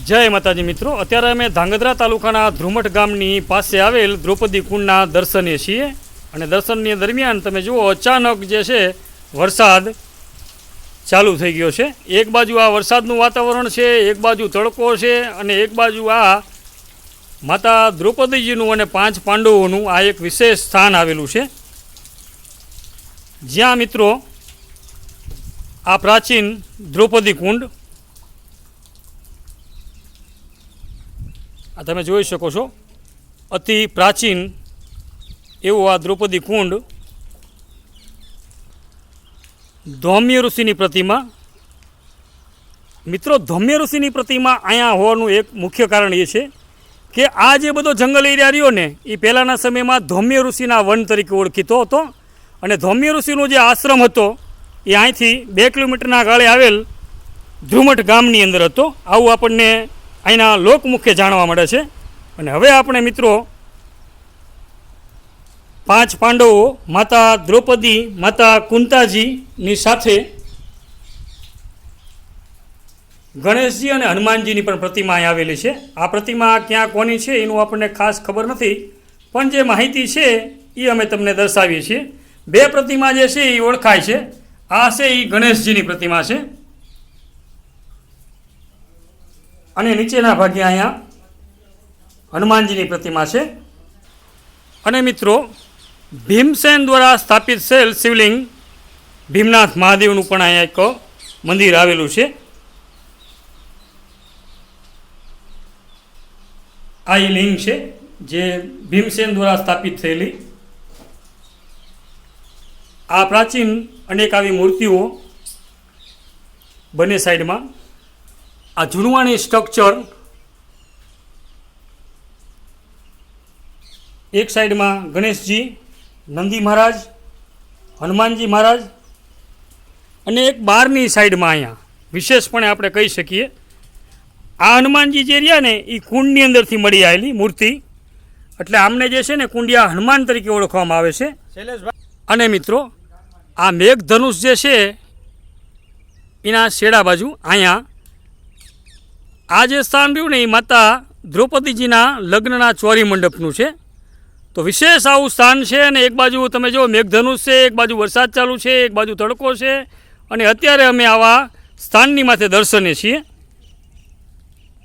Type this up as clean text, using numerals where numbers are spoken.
જય માતાજી મિત્રો, અત્યારે અમે ધાંગધ્રા તાલુકાના ધ્રુમટ ગામની પાસે આવેલ દ્રૌપદી કુંડના દર્શને છીએ અને દર્શનની દરમિયાન તમે જુઓ અચાનક જે છે વરસાદ ચાલુ થઈ ગયો છે। એક બાજુ આ વરસાદનું વાતાવરણ છે, એક બાજુ તડકો છે અને એક બાજુ આ માતા દ્રૌપદીજીનું અને 5 પાંડવોનું આ એક વિશેષ સ્થાન આવેલું છે, જ્યાં મિત્રો આ પ્રાચીન દ્રૌપદી કુંડ આ તમે જોઈ શકો છો। અતિ પ્રાચીન એવું આ દ્રૌપદી કુંડ, ધૌમ્ય ઋષિની પ્રતિમા। મિત્રો, ધૌમ્ય ઋષિની પ્રતિમા અહીંયા હોવાનું એક મુખ્ય કારણ એ છે કે આ જે બધો જંગલ એરિયા રહ્યો ને એ પહેલાંના સમયમાં ધૌમ્ય ઋષિના વન તરીકે ઓળખીતો હતો અને ધૌમ્ય ઋષિનો જે આશ્રમ હતો એ અહીંથી 2 કિલોમીટરના ગાળે આવેલ ધ્રુમટ ગામની અંદર હતો। આવું આપણને અહીંના લોકમુખે જાણવા મળે છે। અને હવે આપણે મિત્રો 5 પાંડવો, માતા દ્રૌપદી, માતા કુંતાજીની સાથે ગણેશજી અને હનુમાનજીની પણ પ્રતિમા અહીં આવેલી છે। આ પ્રતિમા ક્યાં કોની છે એનું આપણને ખાસ ખબર નથી, પણ જે માહિતી છે એ અમે તમને દર્શાવીએ છીએ। 2 પ્રતિમા જે છે એ ઓળખાય છે। આ છે એ ગણેશજીની પ્રતિમા છે અને નીચેના ભાગે અહીંયા હનુમાનજીની પ્રતિમા છે। અને મિત્રો, ભીમસેન દ્વારા સ્થાપિત થયેલ શિવલિંગ ભીમનાથ મહાદેવનું પણ અહીંયા એક મંદિર આવેલું છે। આ એ લિંગ છે જે ભીમસેન દ્વારા સ્થાપિત થયેલી। આ પ્રાચીન અનેક આવી મૂર્તિઓ બંને સાઈડમાં, આ ઝૂણવાણી સ્ટ્રક્ચર એક સાઈડમાં ગણેશજી, નંદી મહારાજ, હનુમાનજી મહારાજ અને એક બહારની સાઈડમાં અહીંયા વિશેષપણે આપણે કહી શકીએ આ હનુમાનજી જે રહ્યા ને એ કુંડની અંદરથી મળી આવેલી મૂર્તિ, એટલે આમને જે છે ને કુંડિયા હનુમાન તરીકે ઓળખવામાં આવે છે। અને મિત્રો, આ મેઘધનુષ જે છે એના શેડા બાજુ અહીંયા આ જે સ્થાન રહ્યું ને એ માતા દ્રૌપદીજીના લગ્નના ચોરી મંડપનું છે। તો વિશેષ આવું સ્થાન છે અને એક બાજુ તમે જો મેઘધનુષ છે, એક બાજુ વરસાદ ચાલુ છે, એક બાજુ તડકો છે અને અત્યારે અમે આવા સ્થાનની માથે દર્શને છીએ।